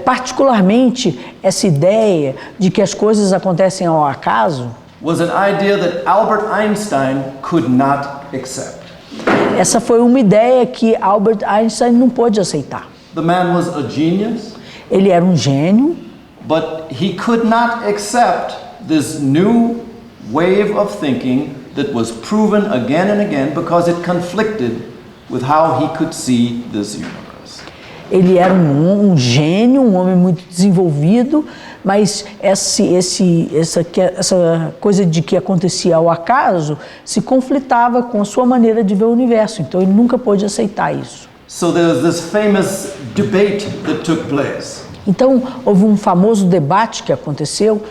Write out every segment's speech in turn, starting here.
particularmente essa ideia de que as coisas acontecem ao acaso, was an idea that Albert Einstein could not accept. essa foi uma ideia que Albert Einstein não pôde aceitar. The man was a genius, Ele era um gênio, but he could not accept this new wave of thinking that was proven again and again because it conflicted with how he could see this universe. ele era um gênio, um homem muito desenvolvido, mas essa coisa de que acontecia ao acaso se conflitava com a sua maneira de ver o universo, então ele nunca pôde aceitar isso. So there was this famous debate that took place Então houve um famoso debate que aconteceu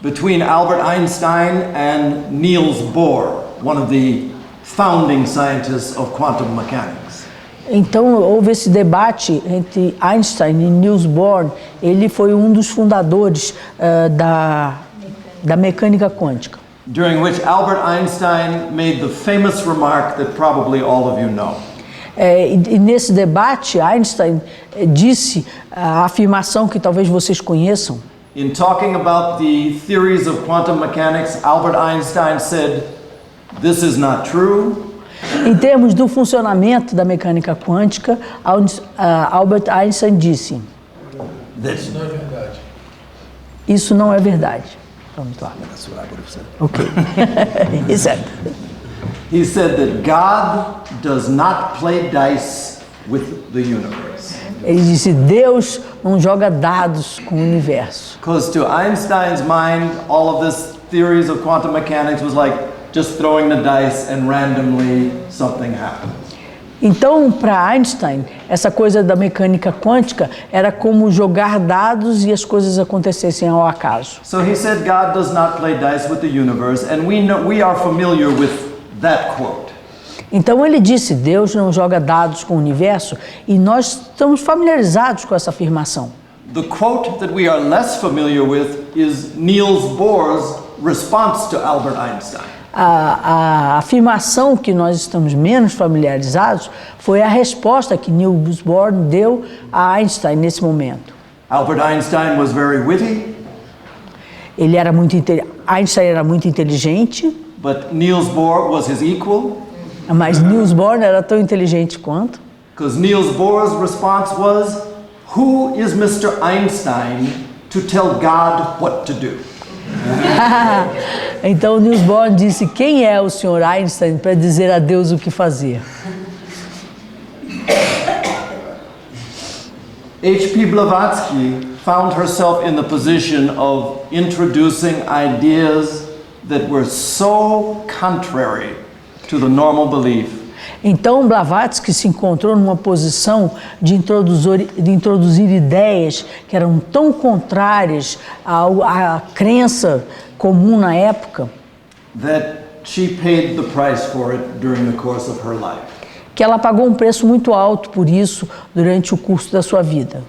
between Albert Einstein and Niels Bohr, one of the founding scientists of quantum mechanics. Então houve esse debate entre Einstein e Niels Bohr. Ele foi um dos fundadores da mecânica quântica. During which Albert Einstein made the famous remark that probably all of you know. E nesse debate Einstein disse a afirmação que talvez vocês conheçam. In talking about the theories of quantum mechanics, Albert Einstein said, "This is not true." Em termos do funcionamento da mecânica quântica, Albert Einstein disse: This Não é verdade. isso não é verdade. Vamos lá. Ok. Exato. He said that God does not play dice with the universe. Ele disse: Deus não joga dados com o universo. Because to Einstein's mind, all of this theories of quantum mechanics was like just throwing the dice and randomly something happens. Então, para Einstein, essa coisa da mecânica quântica era como jogar dados e as coisas acontecessem ao acaso. So he said God does not play dice with the universe, and we are familiar with that quote. Então ele disse: Deus não joga dados com o universo, e nós estamos familiarizados com essa afirmação. The quote that we are less familiar with is Niels Bohr's response to Albert Einstein. A afirmação que nós estamos menos familiarizados foi a resposta que Niels Bohr deu a Einstein nesse momento. Albert Einstein was very witty, Einstein era muito inteligente, but Niels Bohr was his equal, mas Niels Bohr era tão inteligente quanto. because Niels Bohr's response was, "Who is Mr. Einstein to tell God what to do?" Então Niels Bohr disse: quem é o Sr. Einstein para dizer a Deus o que fazer? H.P. Blavatsky found herself in the position of introducing ideas that were so contrary to the normal belief. Então Blavatsky se encontrou numa posição de introduzir ideias que eram tão contrárias à crença comum na época, That she paid the price for it during the course of her life. que ela pagou um preço muito alto por isso durante o curso da sua vida.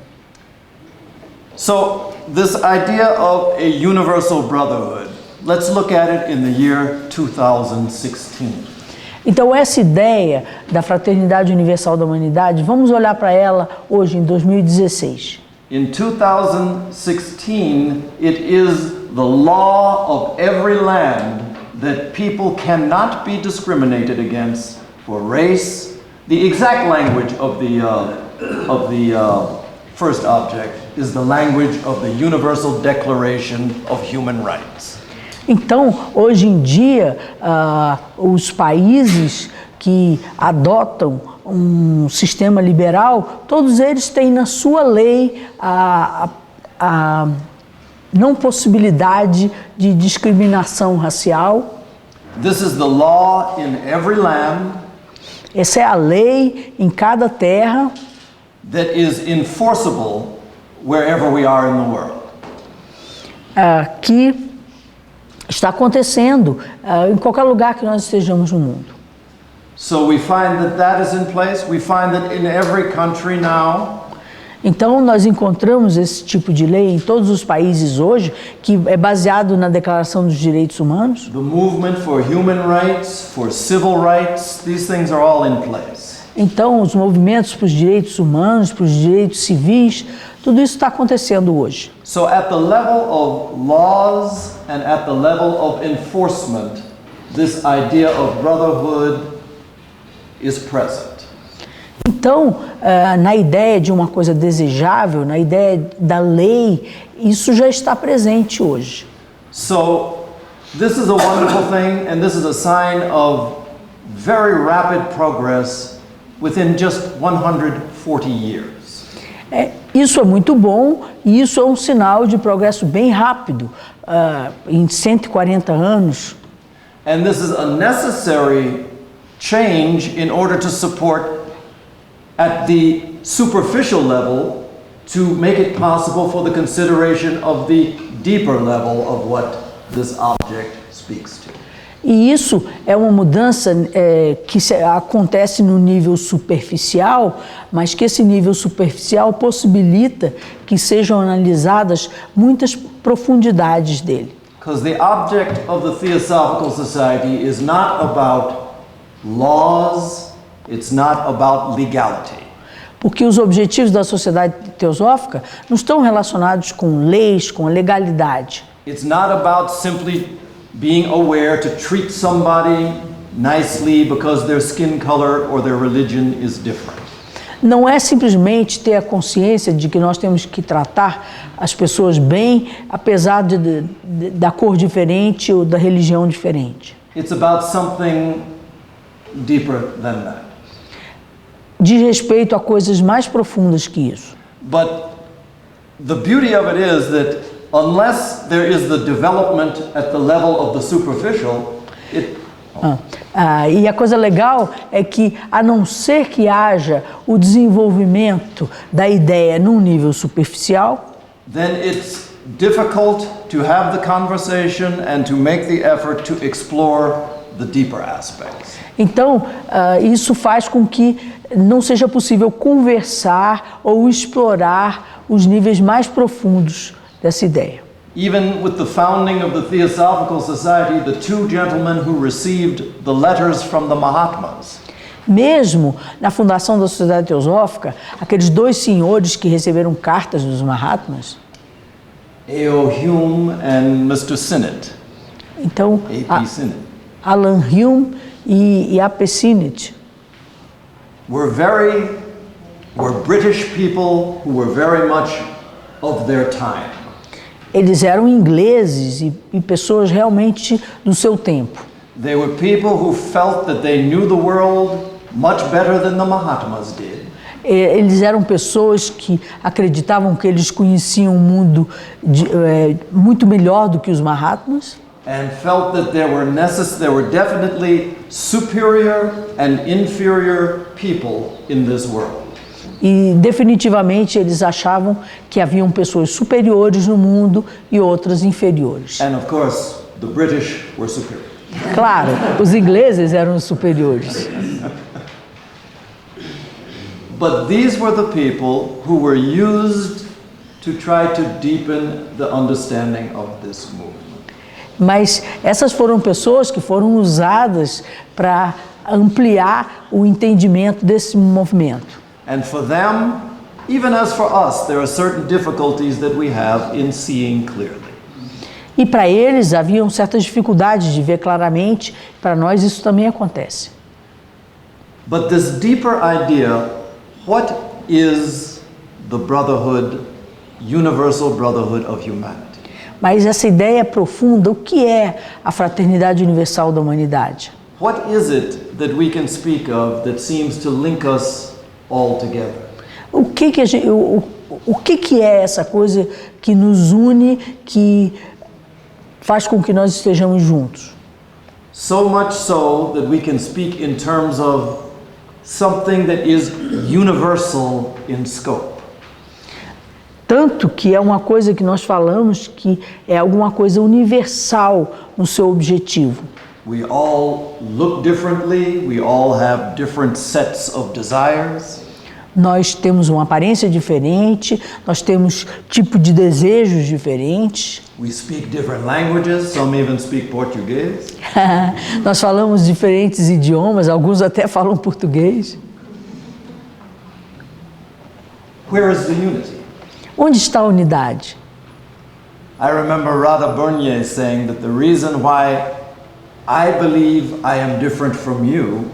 So, this idea of a universal brotherhood, let's look at it in the year 2016. Então essa ideia da fraternidade universal da humanidade, vamos olhar para ela hoje em 2016. In 2016, it is the law of every land that people cannot be discriminated against for race. The exact language of the first object is the language of the Universal Declaration of Human Rights. Então, hoje em dia, os países que adotam um sistema liberal, todos eles têm na sua lei a não possibilidade de discriminação racial. This is the law in every land. Essa é a lei em cada terra. That is enforceable wherever we are in the world. Que está acontecendo em qualquer lugar que nós estejamos no mundo. So we find that is in place. We find that in every country now. Então nós encontramos esse tipo de lei em todos os países hoje, que é baseado na Declaração dos Direitos Humanos. The movement for human rights, for civil rights, these things are all in place. Então os movimentos para os direitos humanos, para os direitos civis, Tudo isso está acontecendo hoje. So at the level of laws and at the level of enforcement, this idea of brotherhood is present. Então, na ideia de uma coisa desejável, na ideia da lei, isso já está presente hoje. So this is a wonderful thing, and this is a sign of very rapid progress within just 140 years. Isso é muito bom e isso é um sinal de progresso bem rápido, em 140 anos. And this is a necessary change in order to support at the superficial level to make it possible for the consideration of the deeper level of what this object speaks to. E isso é uma mudança que acontece no nível superficial, mas que esse nível superficial possibilita que sejam analisadas muitas profundidades dele. Because the object of the Theosophical Society is not about laws, it's not about legality. Porque os objetivos da Sociedade Teosófica não estão relacionados com leis, com legalidade. It's not about simply being aware to treat somebody nicely because their skin color or their religion is different. Não é simplesmente ter a consciência de que nós temos que tratar as pessoas bem, apesar da cor diferente ou da religião diferente. It's about something deeper than that. Diz respeito a coisas mais profundas que isso. But the beauty of it is that unless there is the development at the level of the superficial, e a coisa legal é que, a não ser que haja o desenvolvimento da ideia num nível superficial, then it's difficult to have the conversation and to make the effort to explore the deeper aspects. Então, isso faz com que não seja possível conversar ou explorar os níveis mais profundos dessa ideia. Even with the founding of the Theosophical Society, the two gentlemen who received the letters from the Mahatmas, Mesmo na fundação da Sociedade Teosófica, aqueles dois senhores que receberam cartas dos Mahatmas, A.O. Hume and Mr. Sinnett, então, A.P. Sinnett, Alan Hume e A.P. Sinnett, were British people who were very much of their time. eles eram ingleses e pessoas realmente do seu tempo. They were people who felt that they knew the world much better than the Mahatmas did. Eles eram pessoas que acreditavam que eles conheciam o mundo muito melhor do que os Mahatmas. And felt that there were definitely superior and inferior people in this world. E definitivamente eles achavam que haviam pessoas superiores no mundo e outras inferiores. And of course, the British were superior. Claro, os ingleses eram os superiores. But these were the people who were used to try to deepen the understanding of this movement. Mas essas foram pessoas que foram usadas para ampliar o entendimento desse movimento. And for them, even as for us, there are certain difficulties that we have in seeing clearly. E para eles haviam certas dificuldades de ver claramente, para nós isso também acontece. But this deeper idea, what is the brotherhood, universal brotherhood of humanity? Mas essa ideia profunda, o que é a fraternidade universal da humanidade? What is it that we can speak of that seems to link us all together? O que é essa coisa que nos une, que faz com que nós estejamos juntos? So much so that we can speak in terms of something that is universal in scope. Tanto que é uma coisa que nós falamos que é alguma coisa universal no seu objetivo. We all look differently, we all have different sets of desires. Nós temos uma aparência diferente, nós temos tipo de desejos diferentes. We speak different languages, some even speak Portuguese. Nós falamos diferentes idiomas, alguns até falam português. Where is the unity? Onde está a unidade? I remember Radha Bernier saying that the reason why I believe I am different from you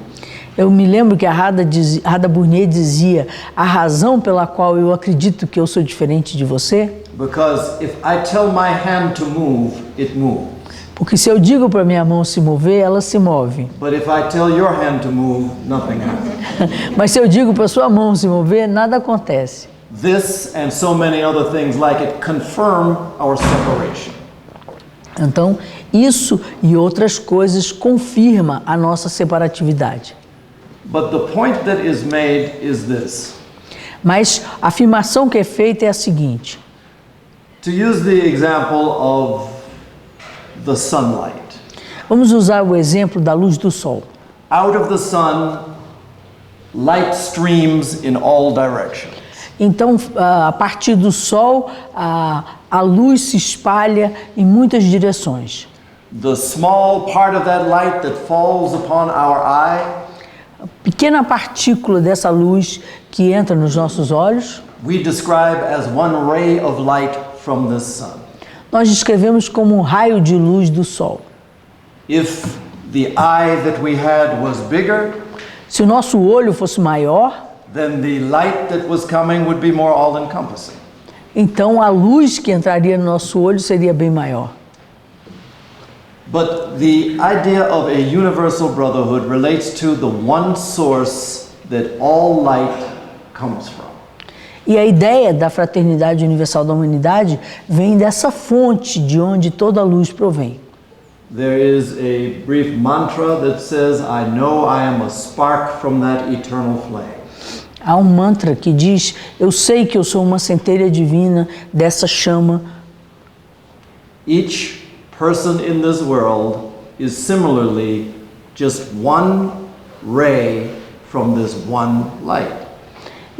Eu me lembro que a Radha Bernier dizia: a razão pela qual eu acredito que eu sou diferente de você, because if I tell my hand to move, it moves. porque se eu digo para minha mão se mover, ela se move. But if I tell your hand to move, nothing happens. Mas se eu digo para sua mão se mover, nada acontece. This and so many other things like it confirm our separation. Então, isso e outras coisas confirma a nossa separatividade. But the point that is made is this. Mas a afirmação que é feita é a seguinte: To use the example of the sunlight. vamos usar o exemplo da luz do sol. Out of the sun, light streams in all directions. Então, a partir do sol, a luz se espalha em muitas direções. The small part of that light that falls upon our eye, A pequena partícula dessa luz que entra nos nossos olhos, we describe as one ray of light from the sun. nós descrevemos como um raio de luz do sol. If the eye that we had was bigger, Se o nosso olho fosse maior, then the light that was coming would be more all-encompassing. então a luz que entraria no nosso olho seria bem maior. But the idea of a universal brotherhood relates to the one source that all light comes from. E a ideia da fraternidade universal da humanidade vem dessa fonte de onde toda a luz provém. There is a brief mantra that says, I know I am a spark from that eternal flame. Há um mantra que diz: eu sei que eu sou uma centelha divina dessa chama. Each person in this world is similarly just one ray from this one light.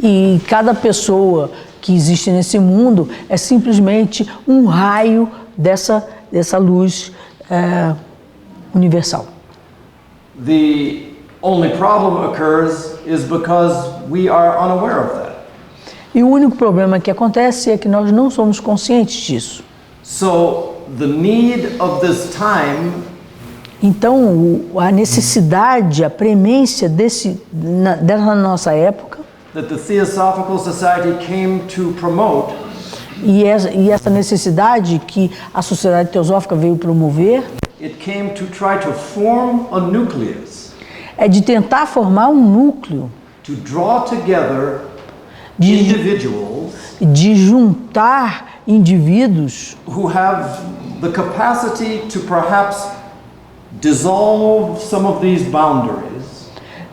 E cada pessoa que existe nesse mundo é simplesmente um raio dessa luz universal. The only problem occurs is because we are unaware of that. E o único problema que acontece é que nós não somos conscientes disso. So the need of this time Então, a necessidade, a premência dessa nossa época that the Theosophical Society came to promote e essa necessidade que a Sociedade Teosófica veio promover it came to try to form a nucleus é de tentar formar um núcleo, to draw together de, individuals de juntar indivíduos who have the capacity to perhaps dissolve some of these boundaries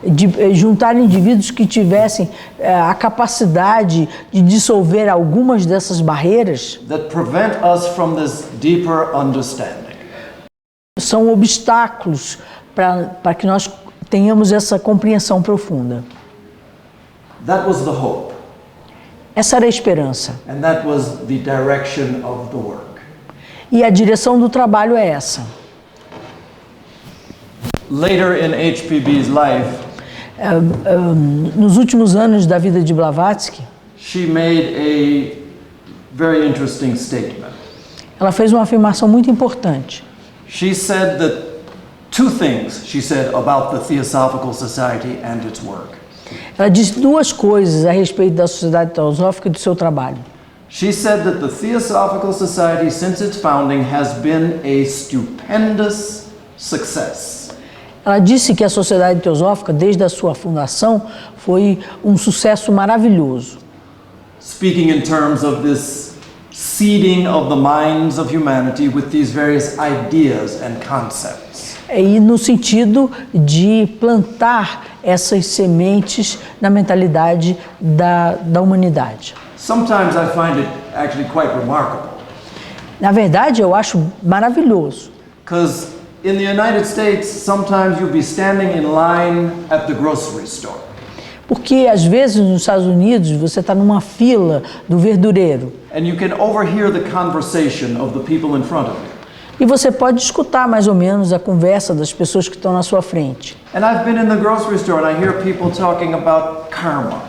de juntar indivíduos que tivessem a capacidade de dissolver algumas dessas barreiras. that prevent us from this deeper understanding. São obstáculos para que nós tenhamos essa compreensão profunda. That was the hope, Essa era a esperança. and that was the direction of the work. E a direção do trabalho é essa. Later in HPB's life, Nos últimos anos da vida de Blavatsky, she made a very interesting statement. ela fez uma afirmação muito importante. She said that two things she said about the Theosophical Society and its work. Ela disse duas coisas a respeito da Sociedade Teosófica e do seu trabalho. She said that the Theosophical Society, since its founding, has been a stupendous success. Ela disse que a Sociedade Teosófica, desde a sua fundação, foi um sucesso maravilhoso. Speaking in terms of this seeding of the minds of humanity with these various ideas and concepts. E no sentido de plantar essas sementes na mentalidade da humanidade. Sometimes I find it actually quite remarkable, Na verdade, eu acho maravilhoso. because in the United States, sometimes you'll be standing in line at the grocery store. Porque, às vezes, nos Estados Unidos, você está numa fila do verdureiro And you can overhear the conversation of the people in front of you. e você pode escutar mais ou menos a conversa das pessoas que estão na sua frente. And I've been in the grocery store and I hear people talking about karma.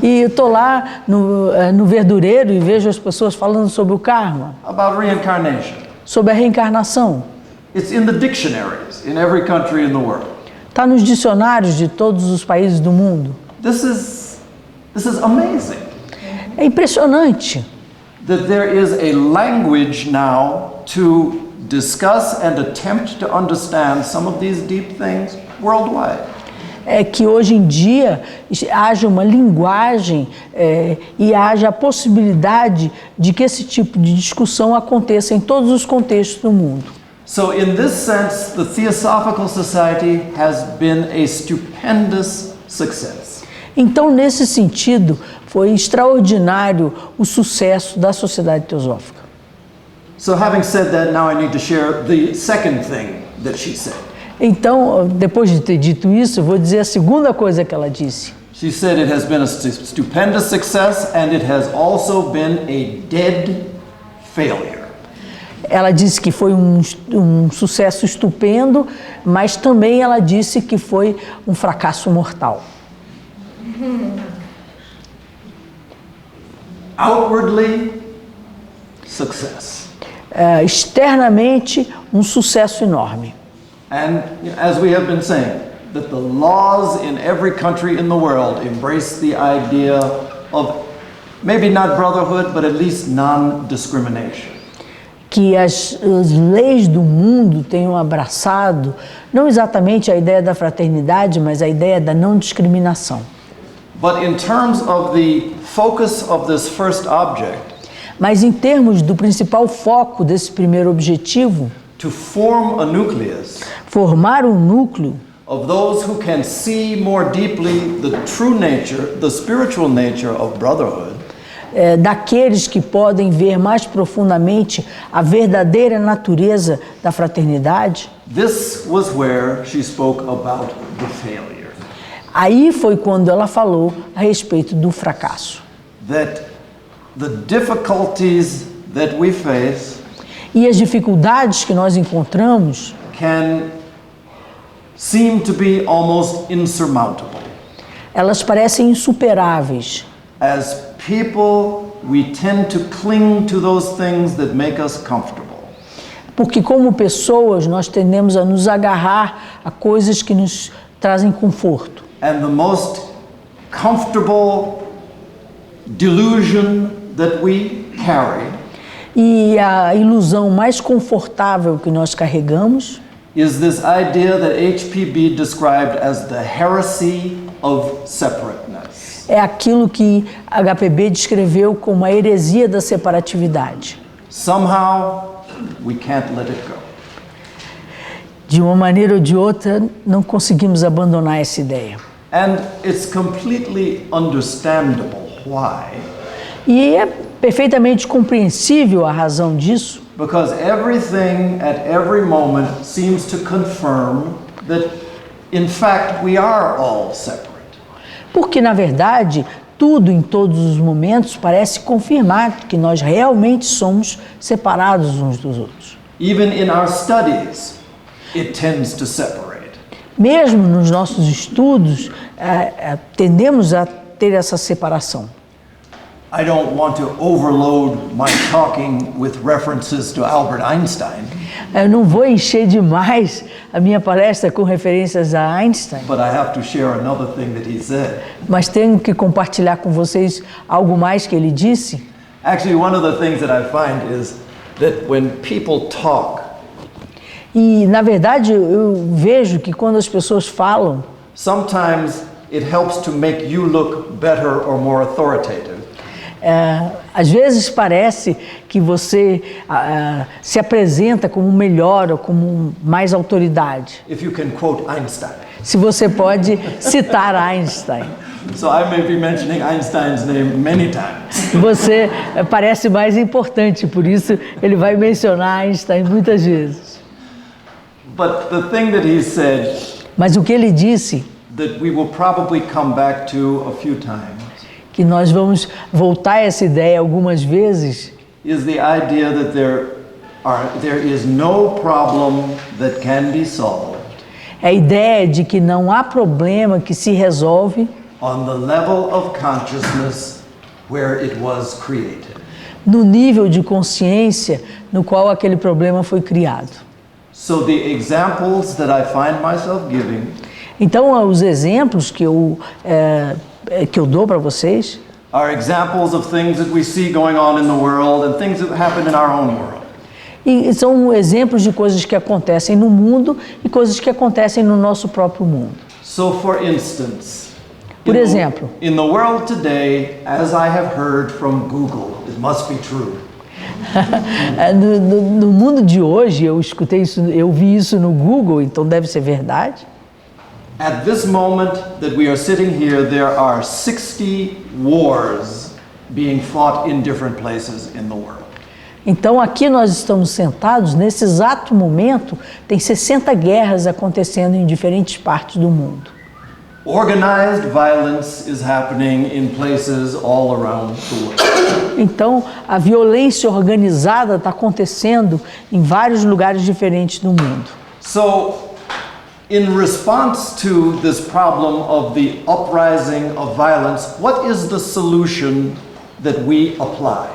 E eu estou lá no verdureiro e vejo as pessoas falando sobre o karma, about reincarnation. sobre a reencarnação. It's in the dictionaries in every country in the world. Está nos dicionários de todos os países do mundo. This is amazing É impressionante that there is a language now to discuss and attempt to understand some of these deep things worldwide. é que hoje em dia haja uma linguagem e haja a possibilidade de que esse tipo de discussão aconteça em todos os contextos do mundo. So in this sense, the Theosophical Society has been a stupendous success. Então, nesse sentido, foi extraordinário o sucesso da Sociedade Teosófica. So having said that, now I need to share the second thing that she said. Então, depois de ter dito isso, eu vou dizer a segunda coisa que ela disse. She said it has been a stupendous success and it has also been a dead failure. Ela disse que foi um sucesso estupendo, mas também ela disse que foi um fracasso mortal. Outwardly, success. Externamente, um sucesso enorme. And as we have been saying, that the laws in every country in the world embrace the idea of maybe not brotherhood, but at least non-discrimination. Que as leis do mundo tenham abraçado, não exatamente a ideia da fraternidade, mas a ideia da não discriminação. But in terms of the focus of this first object, Mas em termos do principal foco desse primeiro objetivo, to form a nucleus formar um núcleo of those who can see more deeply the true nature, the spiritual nature of brotherhood, daqueles que podem ver mais profundamente a verdadeira natureza da fraternidade, this was where she spoke about the failure. aí foi quando ela falou a respeito do fracasso. That the difficulties that we face E as dificuldades que nós encontramos can seem to be almost insurmountable. elas parecem insuperáveis. As people, we tend to cling to those things that make us comfortable. Porque como pessoas nós tendemos a nos agarrar a coisas que nos trazem conforto. And the most comfortable delusion that we carry E a ilusão mais confortável que nós carregamos is this idea that HPB described as the heresy of separateness. é aquilo que HPB descreveu como a heresia da separatividade. Somehow, we can't let it go. De uma maneira ou de outra, não conseguimos abandonar essa ideia. And it's completely understandable why. E é perfeitamente compreensível a razão disso, Because everything at every moment seems to confirm that, in fact, we are all separate. porque na verdade, tudo em todos os momentos parece confirmar que nós realmente somos separados uns dos outros. Even in our studies, it tends to separate. Mesmo nos nossos estudos, tendemos a ter essa separação. I don't want to overload my talking with references to Albert Einstein, Eu não vou encher demais a minha palestra com referências a Einstein, but I have to share another thing that he said. mas tenho que compartilhar com vocês algo mais que ele disse. Actually, one of the things that I find is that when people talk, E, na verdade, eu vejo que quando as pessoas falam, sometimes it helps to make you look better or more authoritative. às vezes parece que você se apresenta como melhor ou como mais autoridade. If you can quote Einstein. Se você pode citar Einstein. So I may be mentioning Einstein's name many times. Você parece mais importante, por isso ele vai mencionar Einstein muitas vezes. But the thing that he said Mas o que ele disse, that we will probably come back to a few times, que nós vamos voltar a essa ideia algumas vezes, is the idea that there is no problem that can be solved é a ideia de que não há problema que se resolve on the level of consciousness where it was created. No nível de consciência no qual aquele problema foi criado. So the examples that I find myself giving Então, os exemplos que eu dou para vocês are examples of things that we see going on in the world and things that happen in our own world. e são exemplos de coisas que acontecem no mundo e coisas que acontecem no nosso próprio mundo. So for instance, Por exemplo, in the world today, as I have heard from Google, it must be true. no mundo de hoje, eu vi isso no Google, então deve ser verdade. At this moment that we are sitting here, there are 60 wars being fought in different places in the world. Então aqui nós estamos sentados, nesse exato momento, tem 60 guerras acontecendo em diferentes partes do mundo. Organized violence is happening in places all around the world. Então a violência organizada está acontecendo em vários lugares diferentes do mundo. So, in response to this problem of the uprising of violence, what is the solution that we apply?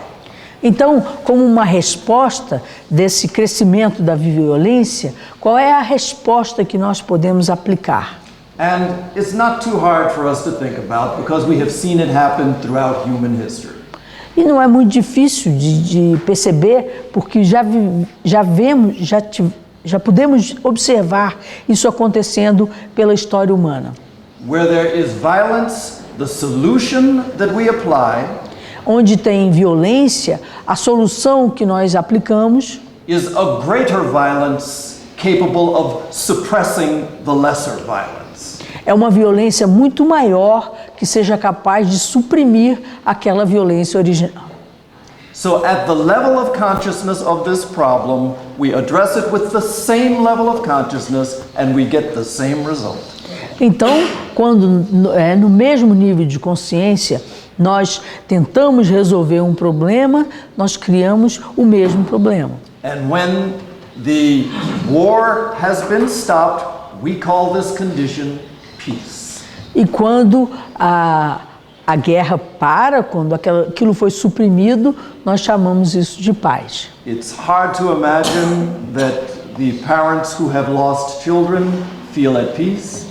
Então, como uma resposta desse crescimento da violência, qual é a resposta que nós podemos aplicar? And it's not too hard for us to think about because we have seen it happen throughout human history. E não é muito difícil de perceber, porque já podemos observar isso acontecendo pela história humana. Where there is violence, the solution that we apply Onde tem violência, a solução que nós aplicamos is a greater violence capable of suppressing the lesser violence. é uma violência muito maior que seja capaz de suprimir aquela violência original. So at the level of consciousness of this problem, we address it with the same level of consciousness and we get the same result. Então, quando no mesmo nível de consciência, nós tentamos resolver um problema, nós criamos o mesmo problema. And when the war has been stopped, we call this condition peace. E quando a guerra para, quando aquilo foi suprimido, nós chamamos isso de paz. It's hard to imagine that the parents who have lost children feel at peace.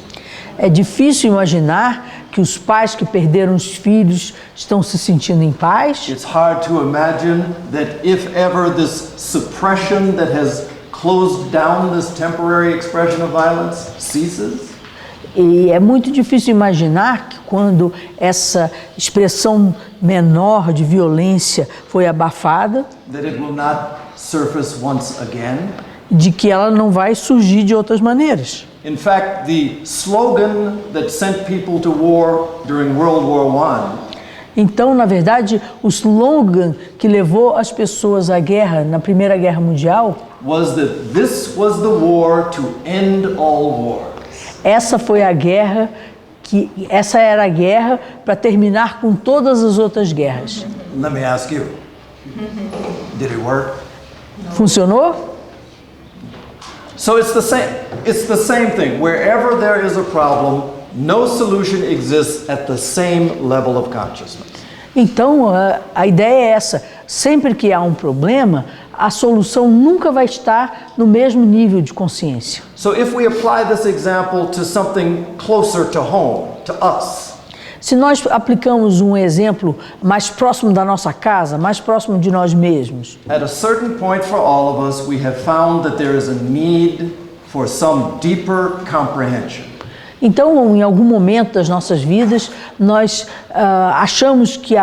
É difícil imaginar que os pais que perderam os filhos estão se sentindo em paz. It's hard to imagine that if ever this suppression that has closed down this temporary expression of violence ceases. E é muito difícil imaginar que quando essa expressão menor de violência foi abafada, That it will not surface once again. de que ela não vai surgir de outras maneiras. In fact, the slogan that sent people to war during World War I Então, na verdade, o slogan que levou as pessoas à guerra, na Primeira Guerra Mundial, was that this was the war to end all wars. essa era a guerra para terminar com todas as outras guerras. Let me ask you, did it work? Funcionou? So it's the same thing. Wherever there is a problem, no solution exists at the same level of consciousness. Então, a ideia é essa. Sempre que há um problema, a solução nunca vai estar no mesmo nível de consciência. So if we apply this example to something closer to home, to us, Se nós aplicamos um exemplo mais próximo da nossa casa, mais próximo de nós mesmos, at a certain point for all of us, we have found that there is a need for some deeper comprehension. então, em algum momento das nossas vidas, nós achamos que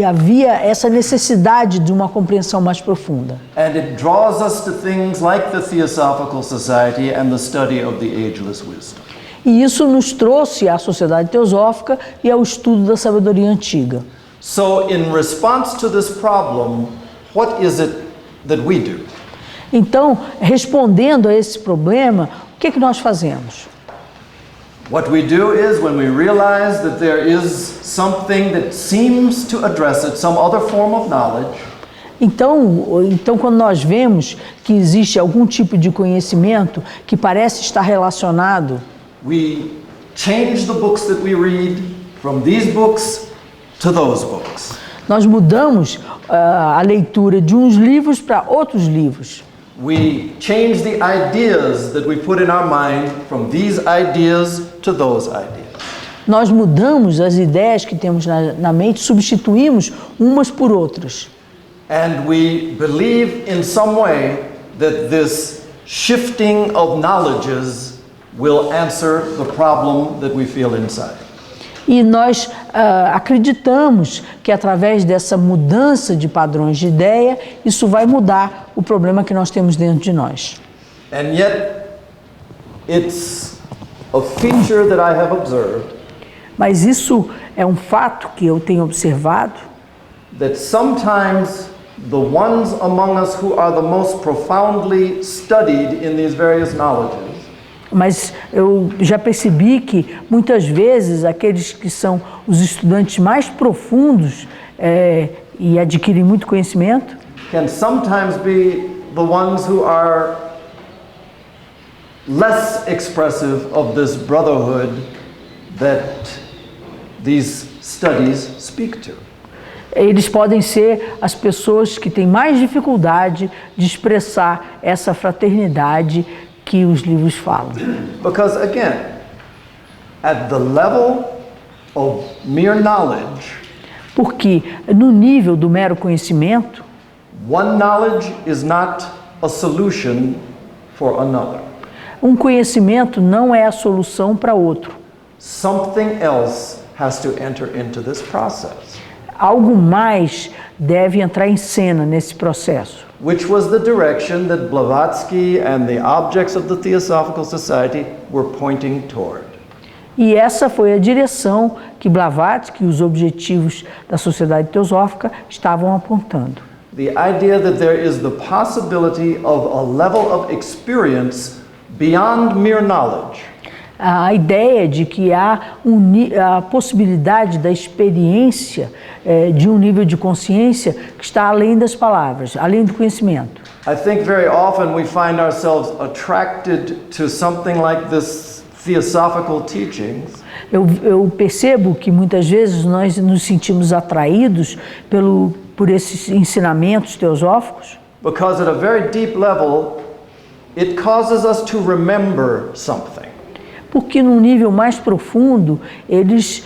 havia essa necessidade de uma compreensão mais profunda. And it draws us to things like the Theosophical Society and the study of the ageless wisdom. E isso nos trouxe à sociedade teosófica e ao estudo da sabedoria antiga. So in response to this problem, what is it that we do? Então, respondendo a esse problema, o que nós fazemos? What we do is when we realize that there is something that seems to address it, some other form of knowledge, Então, quando nós vemos que existe algum tipo de conhecimento que parece estar relacionado, we change the books that we read, from these books to those books. Nós mudamos a leitura de uns livros para outros livros. We change the ideas that we put in our mind from these ideas to those ideas. Nós mudamos as ideias que temos na mente, substituímos umas por outras. And we believe in some way that this shifting of knowledges will answer the problem that we feel inside. E nós acreditamos que através dessa mudança de padrões de ideia, isso vai mudar o problema que nós temos dentro de nós. And yet, it's a feature that I have observed. Mas isso é um fato que eu tenho observado, That sometimes the ones among us who are the most profoundly studied in these various knowledges mas eu já percebi que muitas vezes aqueles que são os estudantes mais profundos e adquirem muito conhecimento, can sometimes be the ones who are less expressive of this brotherhood that these studies speak to. Eles podem ser as pessoas que têm mais dificuldade de expressar essa fraternidade que os livros falam. Because again, at the level of mere knowledge, Porque no nível do mero conhecimento, one knowledge is not a solution for another. um conhecimento não é a solução para outro. Something else has to enter into this process, Algo mais deve entrar em cena nesse processo. which was the direction that Blavatsky and the objects of the Theosophical Society were pointing toward. E essa foi a direção que Blavatsky e os objetivos da Sociedade Teosófica estavam apontando. The idea that there is the possibility of a level of experience beyond mere knowledge. A ideia de que há a possibilidade da experiência de um nível de consciência que está além das palavras, além do conhecimento. I think very often we find ourselves attracted to something like this theosophical teachings Eu percebo que muitas vezes nós nos sentimos atraídos por esses ensinamentos teosóficos, because at a very deep level it causes us to remember something. porque num nível mais profundo eles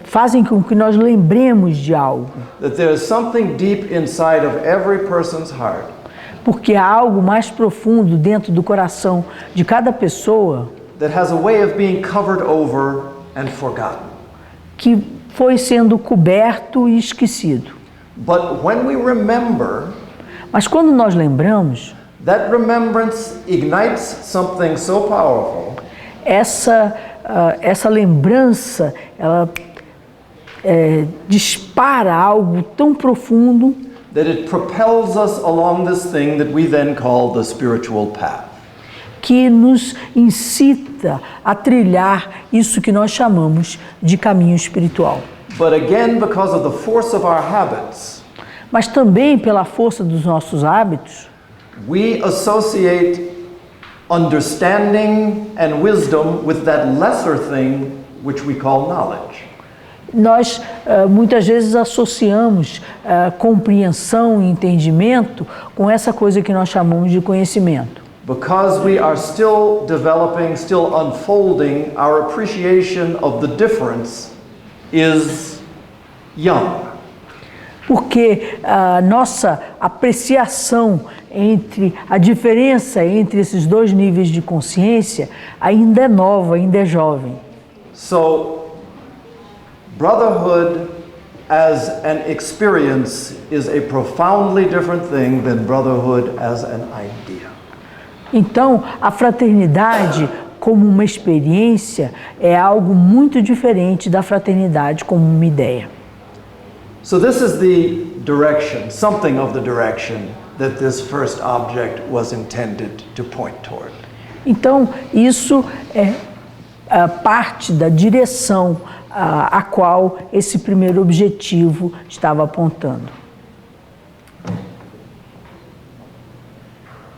fazem com que nós lembremos de algo, That there is something deep inside of every person's heart porque há algo mais profundo dentro do coração de cada pessoa that has a way of being covered over and forgotten. que foi sendo coberto e esquecido. But when we remember, Mas quando nós lembramos, that remembrance ignites something so powerful essa lembrança, ela dispara algo tão profundo that it propels us along this thing that we then call the spiritual path. que nos incita a trilhar isso que nós chamamos de caminho espiritual. But again, because of the force of our habits, Mas também pela força dos nossos hábitos, we associate understanding and wisdom with that lesser thing which we call knowledge. nós muitas vezes associamos compreensão e entendimento com essa coisa que nós chamamos de conhecimento. Because we are still developing, still unfolding, our appreciation of the difference is young. Porque a nossa apreciação entre a diferença entre esses dois níveis de consciência ainda é nova, ainda é jovem. So, brotherhood as an experience is a profoundly different thing than brotherhood as an idea. Então, a fraternidade como uma experiência é algo muito diferente da fraternidade como uma ideia. So this is the direction, something of the direction that this first object was intended to point toward. Então, isso é parte da direção a qual esse primeiro objetivo estava apontando.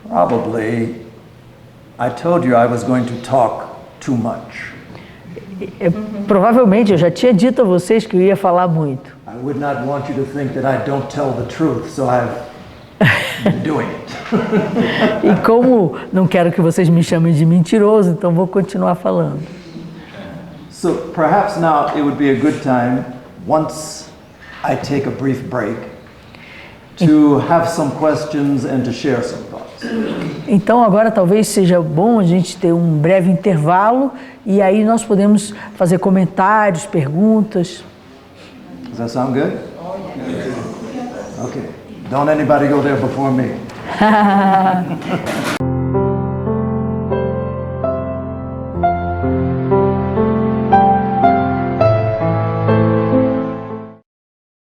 Probably, I told you I was going to talk too much. Provavelmente eu já tinha dito a vocês que eu ia falar muito. I would not want you to think that I don't tell the truth, so I've been doing it. E como não quero que vocês me chamem de mentiroso, então vou continuar falando. So perhaps now it would be a good time, once I take a brief break, to have some questions and to share some thoughts. Então agora talvez seja bom a gente ter um breve intervalo e aí nós podemos fazer comentários, perguntas. Does that sound good? Okay. Don't anybody go there before me.